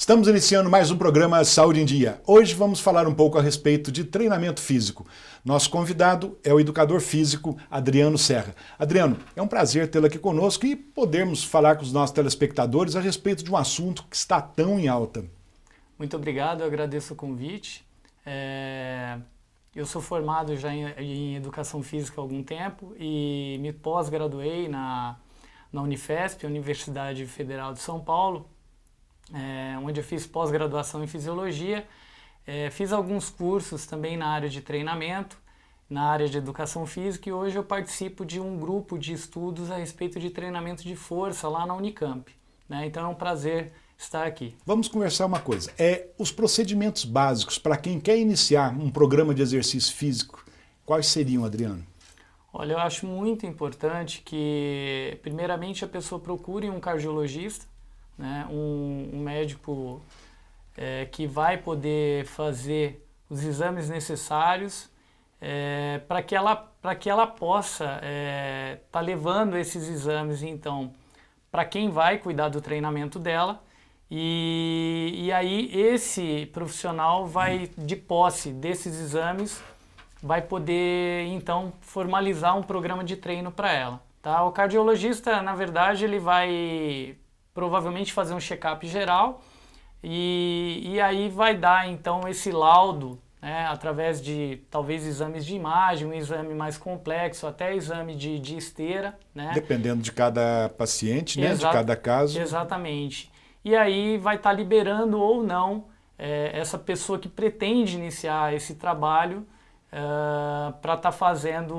Estamos iniciando mais um programa Saúde em Dia. Hoje vamos falar um pouco a respeito de treinamento físico. Nosso convidado é o educador físico Adriano Serra. Adriano, é um prazer tê-lo aqui conosco e podermos falar com os nossos telespectadores a respeito de um assunto que está tão em alta. Muito obrigado, eu agradeço o convite. Eu sou formado já em Educação Física há algum tempo e me pós-graduei na Unifesp, Universidade Federal de São Paulo, onde eu fiz pós-graduação em Fisiologia. Fiz alguns cursos também na área de treinamento, na área de Educação Física, e hoje eu participo de um grupo de estudos a respeito de treinamento de força lá na Unicamp, né? Então é um prazer estar aqui. Vamos conversar uma coisa, os procedimentos básicos para quem quer iniciar um programa de exercício físico, quais seriam, Adriano? Olha, eu acho muito importante que, primeiramente, a pessoa procure um cardiologista, né, um médico que vai poder fazer os exames necessários para que ela possa estar levando esses exames, então, para quem vai cuidar do treinamento dela. E aí esse profissional vai, de posse desses exames, vai poder então formalizar um programa de treino para ela. Tá? O cardiologista, na verdade, ele vai provavelmente fazer um check-up geral e aí vai dar então esse laudo, né, através de talvez exames de imagem, um exame mais complexo, até exame de esteira. Né? Dependendo de cada paciente, né, de cada caso. Exatamente. E aí vai estar liberando ou não essa pessoa que pretende iniciar esse trabalho para estar fazendo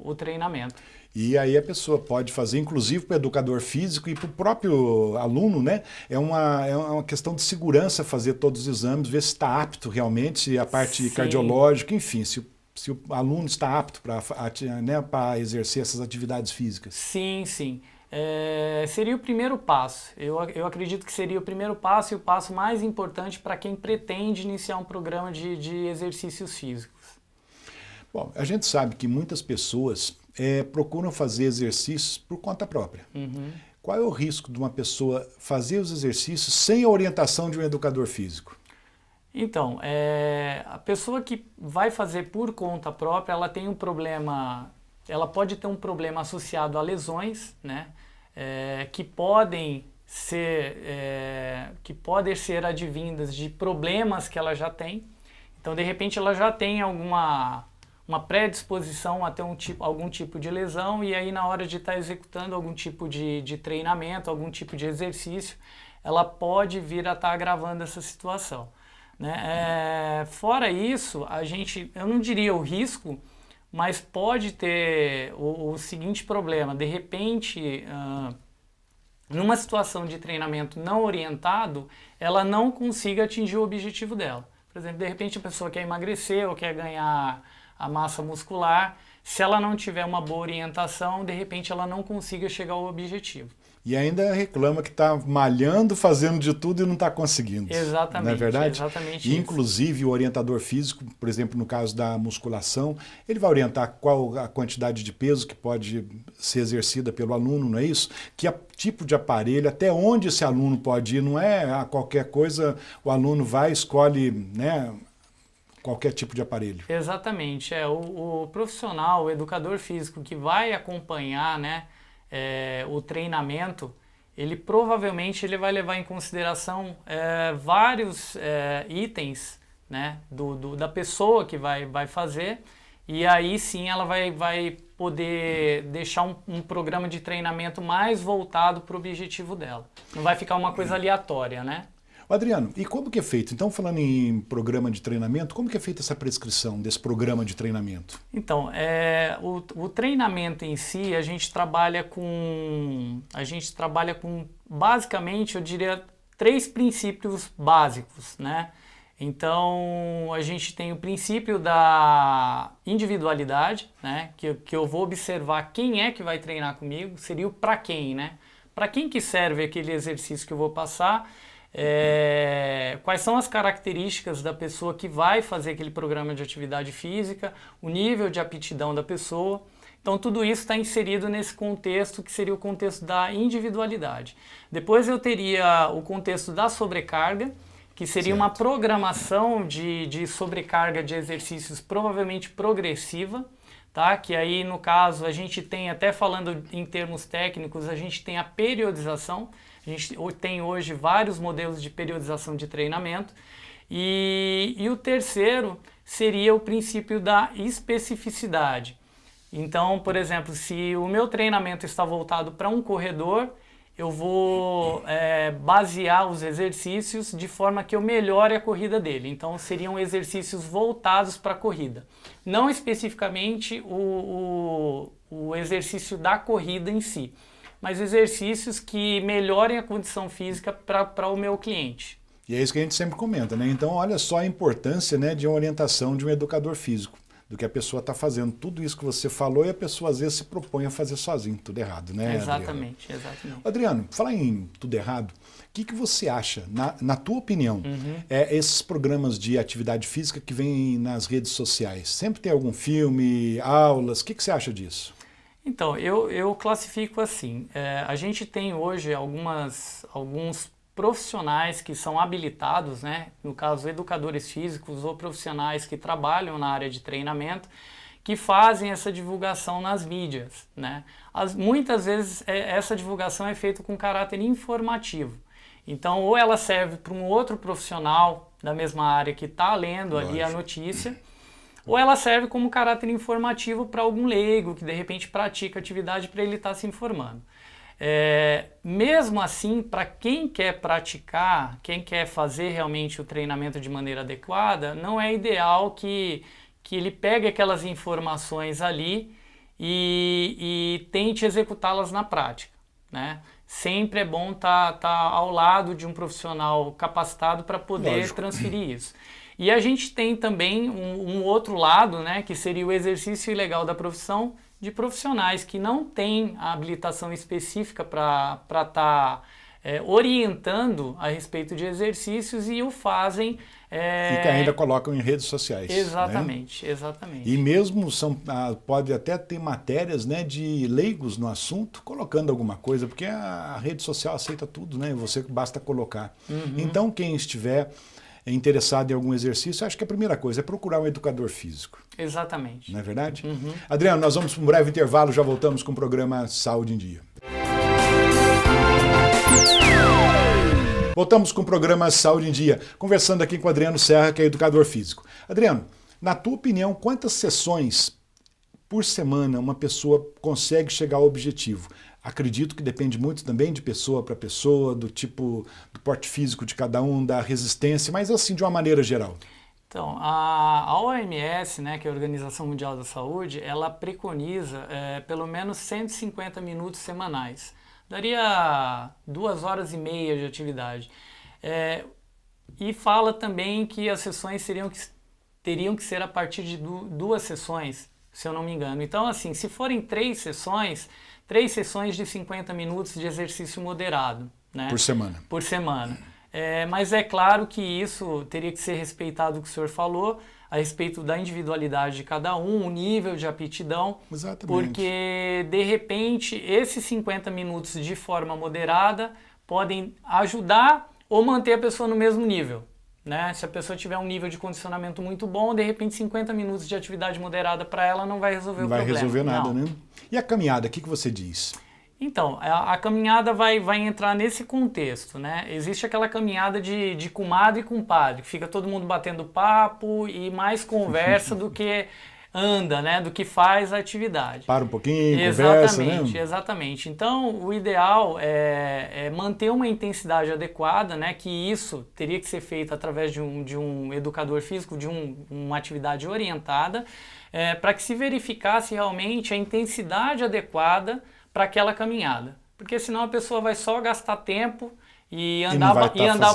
o treinamento. E aí a pessoa pode fazer, inclusive para o educador físico e para o próprio aluno, né? É uma questão de segurança fazer todos os exames, ver se está apto realmente, a parte cardiológica, enfim, se o aluno está apto para exercer essas atividades físicas. Sim, sim. Seria o primeiro passo. Eu acredito que seria o primeiro passo e o passo mais importante para quem pretende iniciar um programa de exercícios físicos. Bom, a gente sabe que muitas pessoas procuram fazer exercícios por conta própria. Uhum. Qual é o risco de uma pessoa fazer os exercícios sem a orientação de um educador físico? Então, a pessoa que vai fazer por conta própria, ela tem um problema, ela pode ter um problema associado a lesões, né, que podem ser advindas de problemas que ela já tem. Então, de repente, ela já tem uma predisposição a ter algum tipo de lesão, e aí na hora de estar executando algum tipo de treinamento, algum tipo de exercício, ela pode vir a estar agravando essa situação. Né? Fora isso, eu não diria o risco, mas pode ter o seguinte problema: de repente, numa situação de treinamento não orientado, ela não consiga atingir o objetivo dela. Por exemplo, de repente a pessoa quer emagrecer ou quer ganhar a massa muscular, se ela não tiver uma boa orientação, de repente ela não consiga chegar ao objetivo. E ainda reclama que está malhando, fazendo de tudo e não está conseguindo. Exatamente. Não é verdade? Exatamente e, isso. inclusive, o orientador físico, por exemplo, no caso da musculação, ele vai orientar qual a quantidade de peso que pode ser exercida pelo aluno, não é isso? Que tipo de aparelho, até onde esse aluno pode ir, não é a qualquer coisa, o aluno vai, escolhe, né, qualquer tipo de aparelho. Exatamente. O profissional, o educador físico que vai acompanhar, né, o treinamento, ele provavelmente vai levar em consideração vários itens, né, da pessoa que vai fazer, e aí sim ela vai poder deixar um programa de treinamento mais voltado para o objetivo dela. Não vai ficar uma coisa aleatória, né? Adriano, e como que é feito? Então, falando em programa de treinamento, como que é feita essa prescrição desse programa de treinamento? Então, o treinamento em si, a gente trabalha com, basicamente, eu diria, 3 princípios básicos, né? Então, a gente tem o princípio da individualidade, né? Que eu vou observar quem é que vai treinar comigo, seria o para quem, né? Para quem que serve aquele exercício que eu vou passar, quais são as características da pessoa que vai fazer aquele programa de atividade física, o nível de aptidão da pessoa. Então tudo isso está inserido nesse contexto que seria o contexto da individualidade. Depois eu teria o contexto da sobrecarga, que seria uma programação de sobrecarga de exercícios provavelmente progressiva, tá? Que aí, no caso, a gente tem, até falando em termos técnicos, a gente tem a periodização. A gente tem hoje vários modelos de periodização de treinamento. E o terceiro seria o princípio da especificidade. Então, por exemplo, se o meu treinamento está voltado para um corredor, eu vou basear os exercícios de forma que eu melhore a corrida dele. Então, seriam exercícios voltados para a corrida. Não especificamente o exercício da corrida em si, mas exercícios que melhorem a condição física para o meu cliente. E é isso que a gente sempre comenta, né? Então, olha só a importância, né, de uma orientação de um educador físico, do que a pessoa está fazendo. Tudo isso que você falou e a pessoa às vezes se propõe a fazer sozinho, tudo errado, né, Exatamente, Adriano? exatamente. Adriano, falar em tudo errado, o que você acha, na tua opinião, esses programas de atividade física que vêm nas redes sociais? Sempre tem algum filme, aulas, o que você acha disso? Então, eu classifico assim, a gente tem hoje alguns profissionais que são habilitados, né? No caso, educadores físicos ou profissionais que trabalham na área de treinamento, que fazem essa divulgação nas mídias, né? Muitas vezes essa divulgação é feita com caráter informativo. Então, ou ela serve para um outro profissional da mesma área que está lendo ali a notícia, ou ela serve como caráter informativo para algum leigo que de repente pratica atividade para ele estar se informando. Mesmo assim, para quem quer praticar, quem quer fazer realmente o treinamento de maneira adequada, não é ideal que ele pegue aquelas informações ali e tente executá-las na prática, né? Sempre é bom estar ao lado de um profissional capacitado para poder transferir isso. E a gente tem também um outro lado, né, que seria o exercício ilegal da profissão, de profissionais que não têm a habilitação específica para estar orientando a respeito de exercícios e o fazem... E que ainda colocam em redes sociais. Exatamente, né? Exatamente. E mesmo pode até ter matérias, né, de leigos no assunto, colocando alguma coisa, porque a rede social aceita tudo, né? Você basta colocar. Então, quem estiver interessado em algum exercício, acho que a primeira coisa é procurar um educador físico. Exatamente. Não é verdade? Adriano, nós vamos para um breve intervalo, já voltamos com o programa Saúde em Dia. Voltamos com o programa Saúde em Dia, conversando aqui com o Adriano Serra, que é educador físico. Adriano, na tua opinião, quantas sessões por semana uma pessoa consegue chegar ao objetivo? Acredito que depende muito também de pessoa para pessoa, do tipo, do porte físico de cada um, da resistência, mas assim, de uma maneira geral. Então, a OMS, né, que é a Organização Mundial da Saúde, ela preconiza pelo menos 150 minutos semanais. Daria 2 horas e meia de atividade. E fala também que as sessões teriam que ser a partir de 2 sessões, se eu não me engano. Então, assim, se forem 3 sessões de 50 minutos de exercício moderado. Né? Por semana. Por semana. Mas é claro que isso teria que ser respeitado o que o senhor falou, a respeito da individualidade de cada um, o nível de aptidão. Exatamente. Porque, de repente, esses 50 minutos de forma moderada podem ajudar ou manter a pessoa no mesmo nível. Né? Se a pessoa tiver um nível de condicionamento muito bom, de repente 50 minutos de atividade moderada para ela não vai resolver o problema. Não vai resolver nada, né? E a caminhada, o que você diz? Então, a caminhada vai entrar nesse contexto, né? Existe aquela caminhada de comadre e compadre, que fica todo mundo batendo papo e mais conversa do que anda, né? Do que faz a atividade. Para um pouquinho, conversa, né? Exatamente. Então, o ideal é manter uma intensidade adequada, né? Que isso teria que ser feito através de um educador físico, de uma atividade orientada, para que se verificasse realmente a intensidade adequada para aquela caminhada. Porque senão a pessoa vai só gastar tempo e andar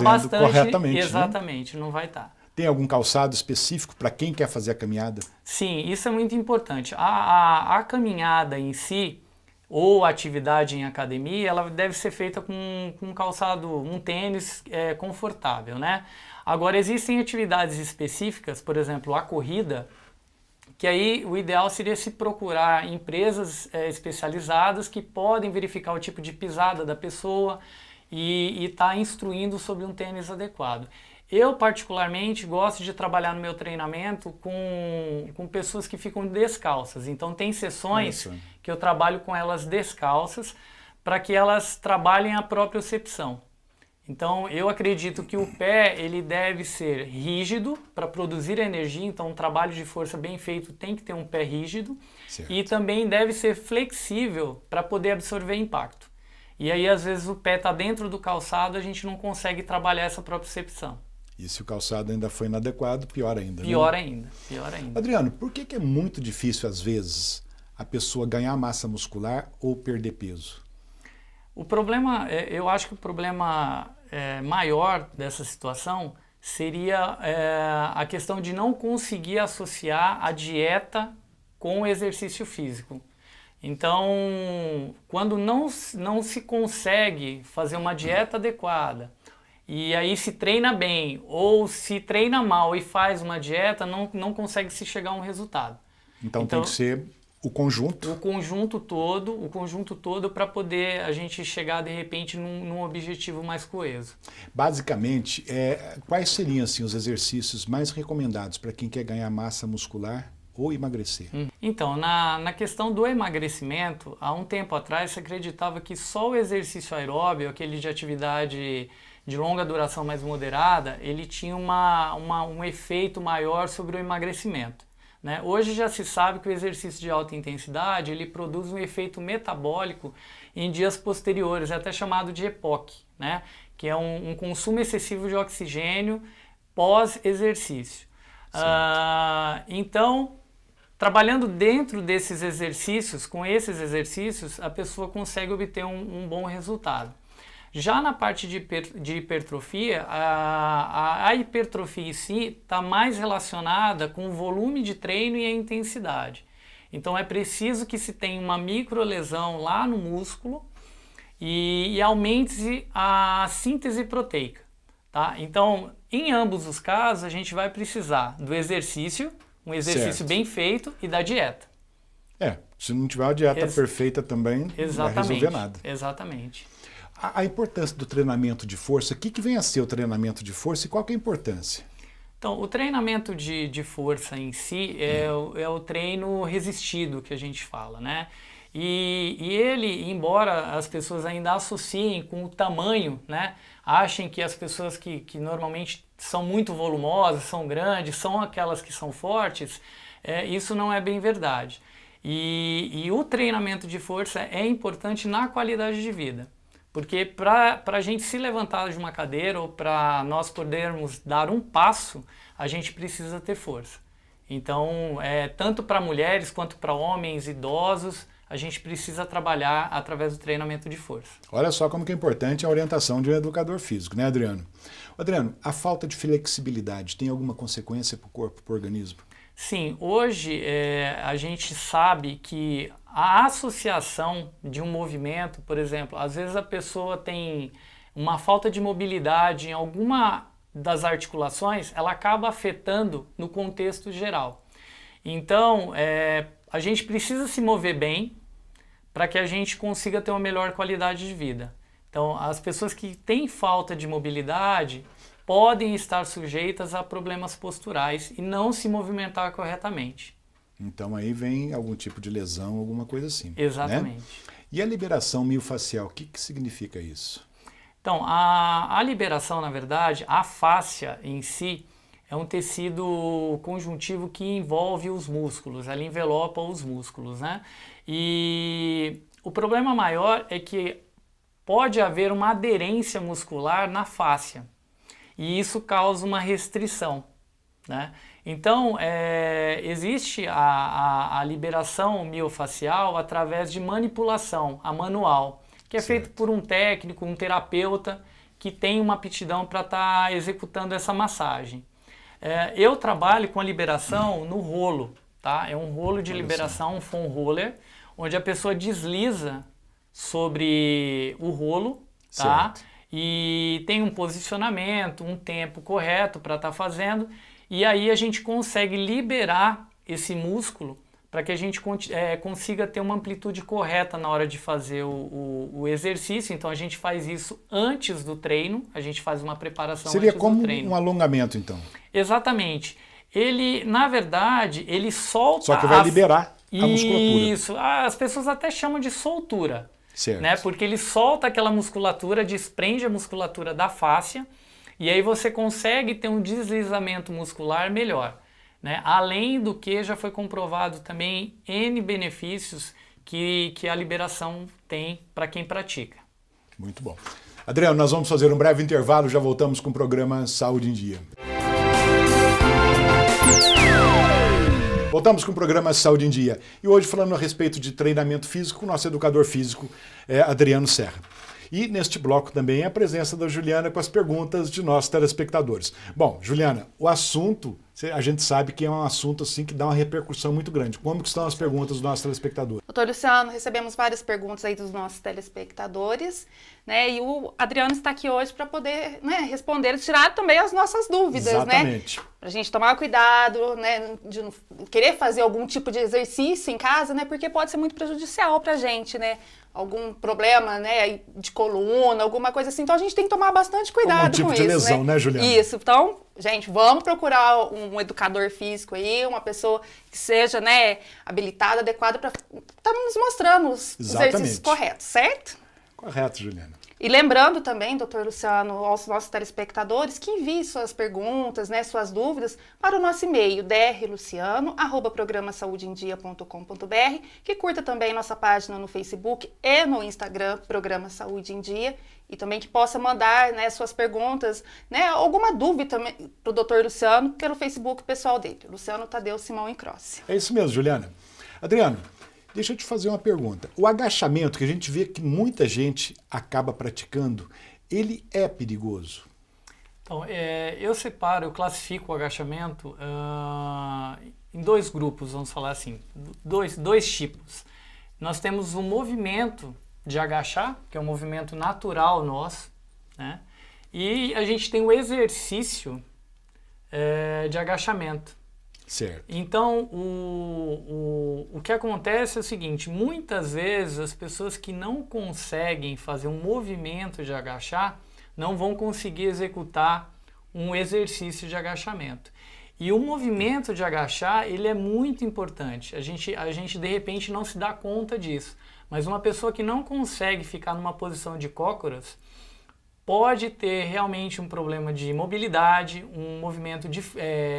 bastante. Corretamente, exatamente, né? Não vai estar. Tem algum calçado específico para quem quer fazer a caminhada? Sim, isso é muito importante. A caminhada em si, ou a atividade em academia, ela deve ser feita com um calçado, um tênis confortável, né? Agora, existem atividades específicas, por exemplo, a corrida, que aí o ideal seria se procurar empresas especializadas que podem verificar o tipo de pisada da pessoa e estar instruindo sobre um tênis adequado. Eu, particularmente, gosto de trabalhar no meu treinamento com pessoas que ficam descalças. Então, tem sessões que eu trabalho com elas descalças para que elas trabalhem a propriocepção. Então, eu acredito que o pé ele deve ser rígido para produzir energia. Então, um trabalho de força bem feito tem que ter um pé rígido. Certo. E também deve ser flexível para poder absorver impacto. E aí, às vezes, o pé está dentro do calçado, a gente não consegue trabalhar essa propriocepção. E se o calçado ainda foi inadequado, pior ainda. Pior né? ainda, pior ainda. Adriano, por que é muito difícil, às vezes, a pessoa ganhar massa muscular ou perder peso? O problema, eu acho que o problema maior dessa situação seria a questão de não conseguir associar a dieta com o exercício físico. Então, quando não se consegue fazer uma dieta adequada, e aí se treina bem, ou se treina mal e faz uma dieta, não consegue se chegar a um resultado. Então tem que ser o conjunto? O conjunto todo para poder a gente chegar de repente num objetivo mais coeso. Basicamente, quais seriam assim, os exercícios mais recomendados para quem quer ganhar massa muscular ou emagrecer? Então, na questão do emagrecimento, há um tempo atrás se acreditava que só o exercício aeróbio, aquele de atividade de longa duração mais moderada, ele tinha um efeito maior sobre o emagrecimento. Né? Hoje já se sabe que o exercício de alta intensidade ele produz um efeito metabólico em dias posteriores, é até chamado de EPOC, né? Que é um consumo excessivo de oxigênio pós-exercício. Então, trabalhando dentro desses exercícios, com esses exercícios, a pessoa consegue obter um bom resultado. Já na parte de hipertrofia, a hipertrofia em si está mais relacionada com o volume de treino e a intensidade. Então é preciso que se tenha uma microlesão lá no músculo e aumente a síntese proteica. Tá? Então, em ambos os casos, a gente vai precisar do exercício, um exercício bem feito e da dieta. Se não tiver uma dieta perfeita também, não vai resolver nada. Exatamente. A importância do treinamento de força, o que vem a ser o treinamento de força e qual que é a importância? Então, o treinamento de força em si é o treino resistido que a gente fala, né? E ele, embora as pessoas ainda associem com o tamanho, né? Achem que as pessoas que normalmente são muito volumosas, são grandes, são aquelas que são fortes, isso não é bem verdade. E o treinamento de força é importante na qualidade de vida. Porque para a gente se levantar de uma cadeira ou para nós podermos dar um passo, a gente precisa ter força. Então, tanto para mulheres quanto para homens idosos, a gente precisa trabalhar através do treinamento de força. Olha só como que é importante a orientação de um educador físico, né, Adriano? Adriano, a falta de flexibilidade tem alguma consequência para o corpo, para o organismo? Sim, hoje a gente sabe que a associação de um movimento, por exemplo, às vezes a pessoa tem uma falta de mobilidade em alguma das articulações, ela acaba afetando no contexto geral. Então, a gente precisa se mover bem para que a gente consiga ter uma melhor qualidade de vida. Então, as pessoas que têm falta de mobilidade podem estar sujeitas a problemas posturais e não se movimentar corretamente. Então aí vem algum tipo de lesão, alguma coisa assim. Exatamente. Né? E a liberação miofascial, o que significa isso? Então, a liberação, na verdade, a fáscia em si é um tecido conjuntivo que envolve os músculos, ela envelopa os músculos, né? E o problema maior é que pode haver uma aderência muscular na fáscia. E isso causa uma restrição, né? Então, existe a liberação miofacial através de manipulação, a manual, que é feito por um técnico, um terapeuta, que tem uma aptidão para estar executando essa massagem. Eu trabalho com a liberação no rolo, tá? É um rolo de liberação, um foam roller, onde a pessoa desliza sobre o rolo, tá? Certo. E tem um posicionamento, um tempo correto para estar fazendo, e aí a gente consegue liberar esse músculo para que a gente consiga ter uma amplitude correta na hora de fazer o exercício. Então a gente faz isso antes do treino, a gente faz uma preparação Seria antes como do treino. um alongamento, então. Exatamente. Ele, na verdade, ele solta... Só que vai liberar a musculatura. Isso. As pessoas até chamam de soltura. Certo. Né? Porque ele solta aquela musculatura, desprende a musculatura da fáscia, e aí você consegue ter um deslizamento muscular melhor. Né? Além do que já foi comprovado também N benefícios que a liberação tem para quem pratica. Muito bom. Adriano, nós vamos fazer um breve intervalo, já voltamos com o programa Saúde em Dia. Voltamos com o programa Saúde em Dia. E hoje falando a respeito de treinamento físico, o nosso educador físico é Adriano Serra. E neste bloco também a presença da Juliana com as perguntas de nossos telespectadores. Bom, Juliana, o assunto, a gente sabe que é um assunto assim que dá uma repercussão muito grande. Como que estão as perguntas dos nossos telespectadores? Doutor Luciano, recebemos várias perguntas aí dos nossos telespectadores, né? E o Adriano está aqui hoje para poder, né, responder e tirar também as nossas dúvidas, Exatamente. Né? Para a gente tomar cuidado, né, de não querer fazer algum tipo de exercício em casa, né? Porque pode ser muito prejudicial para a gente, né? Algum problema, né, de coluna, alguma coisa assim. Então a gente tem que tomar bastante cuidado tipo com de isso, lesão, né, Juliana? Isso. Então, gente, vamos procurar um educador físico aí, uma pessoa que seja, né, habilitada, adequada para estar nos mostrando os exercícios corretos, certo? Correto, Juliana. E lembrando também, doutor Luciano, aos nossos telespectadores, que envie suas perguntas, né, suas dúvidas para o nosso e-mail, drluciano@programasaudeendia.com.br, que curta também nossa página no Facebook e no Instagram, Programa Saúde em Dia, e também que possa mandar, né, suas perguntas, né, alguma dúvida para o doutor Luciano pelo Facebook pessoal dele, Luciano Tadeu Simão Encrossi. É isso mesmo, Juliana. Adriano, deixa eu te fazer uma pergunta. O agachamento, que a gente vê que muita gente acaba praticando, ele é perigoso? Então, eu classifico o agachamento em dois grupos, vamos falar assim, dois tipos. Nós temos o movimento de agachar, que é um movimento natural nosso, né? E a gente tem o exercício de agachamento. Certo. Então, o que acontece é o seguinte, muitas vezes as pessoas que não conseguem fazer um movimento de agachar, não vão conseguir executar um exercício de agachamento. E o movimento de agachar, ele é muito importante. A gente de repente não se dá conta disso. Mas uma pessoa que não consegue ficar numa posição de cócoras, pode ter realmente um problema de mobilidade, um movimento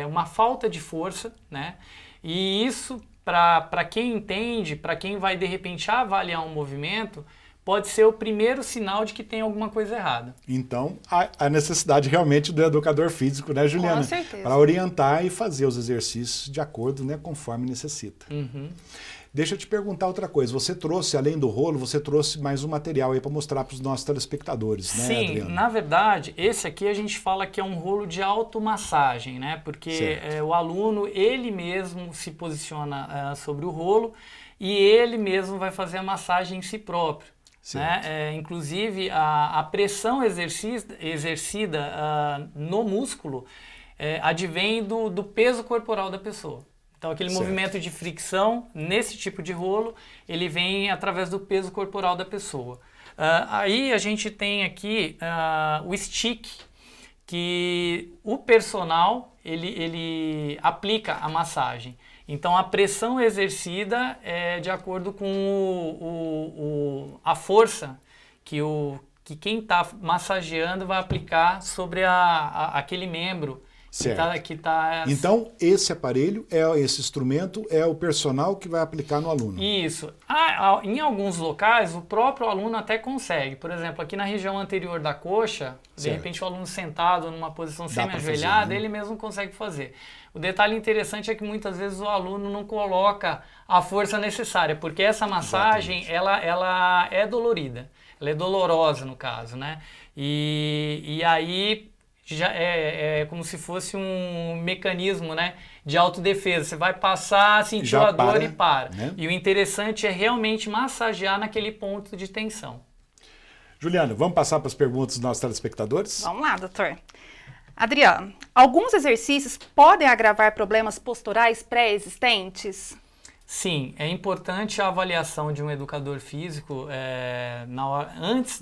uma falta de força, né? E isso, para quem entende, para quem vai de repente avaliar um movimento, pode ser o primeiro sinal de que tem alguma coisa errada. Então, a necessidade realmente do educador físico, né, Juliana? Com certeza. Para orientar e fazer os exercícios de acordo, né, conforme necessita. Uhum. Deixa eu te perguntar outra coisa. Você trouxe, além do rolo, você trouxe mais um material aí para mostrar para os nossos telespectadores, né, Sim, Adriano? na verdade, esse aqui a gente fala que é um rolo de automassagem, né? Porque o aluno, ele mesmo se posiciona sobre o rolo e ele mesmo vai fazer a massagem em si próprio. Né? Inclusive, a pressão exercida no músculo advém do peso corporal da pessoa. Então, aquele movimento de fricção, nesse tipo de rolo, ele vem através do peso corporal da pessoa. Aí a gente tem aqui o stick, que o personal, ele aplica a massagem. Então, a pressão exercida é de acordo com a força que quem está massageando vai aplicar sobre aquele membro. Certo. Que tá... Então, esse aparelho, esse instrumento, é o personal que vai aplicar no aluno. Isso. Em alguns locais, o próprio aluno até consegue. Por exemplo, aqui na região anterior da coxa, de repente o aluno sentado numa posição semi-ajoelhada, ele mesmo consegue fazer. O detalhe interessante é que muitas vezes o aluno não coloca a força necessária, porque essa massagem, ela é dolorida. Ela é dolorosa, no caso, né? E aí... já é como se fosse um mecanismo, né, de autodefesa. Você vai passar, sentiu a dor e para. Né? E o interessante é realmente massagear naquele ponto de tensão. Juliana, vamos passar para as perguntas dos nossos telespectadores? Vamos lá, doutor. Adriano, alguns exercícios podem agravar problemas posturais pré-existentes? Sim, é importante a avaliação de um educador físico antes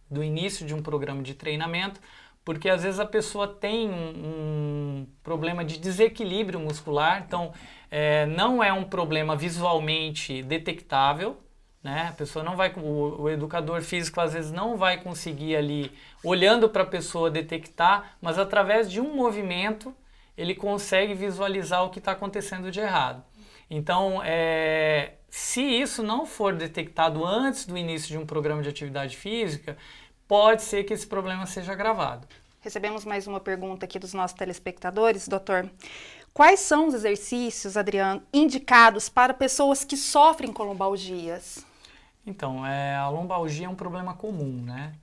do início de um programa de treinamento, porque às vezes a pessoa tem um problema de desequilíbrio muscular, então não é um problema visualmente detectável, né? A pessoa não vai, o educador físico às vezes não vai conseguir ali, olhando para a pessoa, detectar, mas através de um movimento ele consegue visualizar o que está acontecendo de errado. Então, se isso não for detectado antes do início de um programa de atividade física, pode ser que esse problema seja agravado. Recebemos mais uma pergunta aqui dos nossos telespectadores, doutor. Quais são os exercícios, Adriano, indicados para pessoas que sofrem com lombalgias? Então, a lombalgia é um problema comum, né?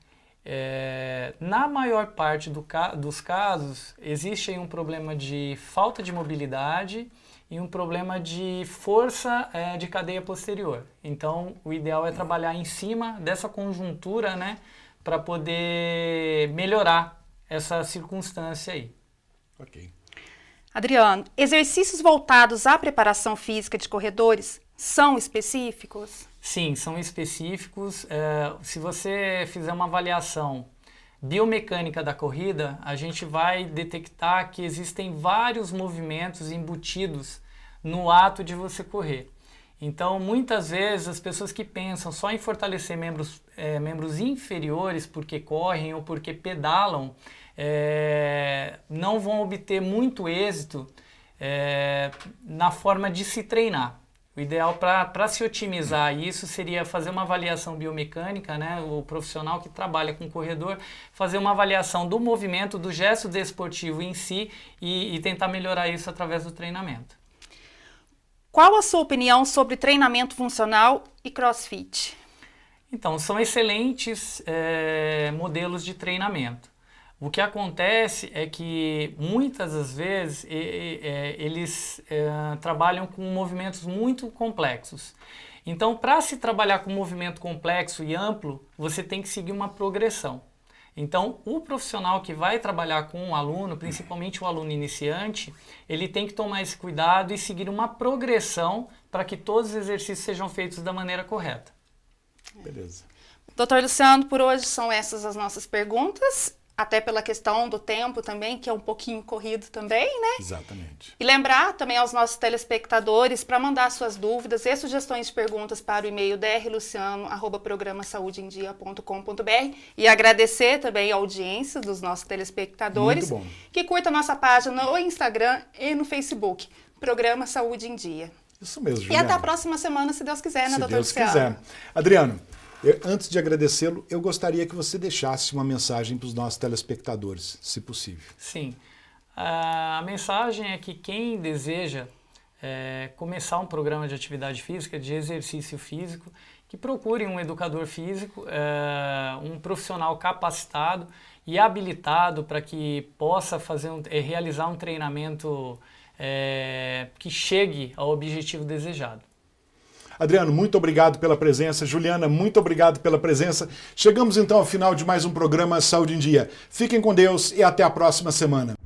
Na maior parte dos casos, existe aí um problema de falta de mobilidade e um problema de força de cadeia posterior. Então, o ideal é trabalhar em cima dessa conjuntura, né, para poder melhorar essa circunstância aí. Ok. Adriano, exercícios voltados à preparação física de corredores são específicos? Sim, são específicos. Se você fizer uma avaliação biomecânica da corrida, a gente vai detectar que existem vários movimentos embutidos no ato de você correr. Então, muitas vezes, as pessoas que pensam só em fortalecer membros inferiores porque correm ou porque pedalam, não vão obter muito êxito na forma de se treinar. O ideal para se otimizar isso seria fazer uma avaliação biomecânica, né? O profissional que trabalha com o corredor, fazer uma avaliação do movimento, do gesto desportivo em si e tentar melhorar isso através do treinamento. Qual a sua opinião sobre treinamento funcional e crossfit? Então, são excelentes modelos de treinamento. O que acontece é que muitas das vezes eles trabalham com movimentos muito complexos. Então, para se trabalhar com um movimento complexo e amplo, você tem que seguir uma progressão. Então, o profissional que vai trabalhar com um aluno, principalmente o aluno iniciante, ele tem que tomar esse cuidado e seguir uma progressão para que todos os exercícios sejam feitos da maneira correta. Beleza. Doutor Luciano, por hoje são essas as nossas perguntas. Até pela questão do tempo também, que é um pouquinho corrido também, né? Exatamente. E lembrar também aos nossos telespectadores para mandar suas dúvidas e sugestões de perguntas para o e-mail drluciano@programasaudeemdia.com.br e agradecer também a audiência dos nossos telespectadores. Muito bom. Que curta a nossa página no Instagram e no Facebook, Programa Saúde em Dia. Isso mesmo, E Juliana. até a próxima semana, se Deus quiser, né, Se doutor Deus Luciano? quiser. Adriano, antes de agradecê-lo, eu gostaria que você deixasse uma mensagem para os nossos telespectadores, se possível. Sim. A mensagem é que quem deseja começar um programa de atividade física, de exercício físico, que procure um educador físico, um profissional capacitado e habilitado para que possa realizar um treinamento que chegue ao objetivo desejado. Adriano, muito obrigado pela presença. Juliana, muito obrigado pela presença. Chegamos então ao final de mais um programa Saúde em Dia. Fiquem com Deus e até a próxima semana.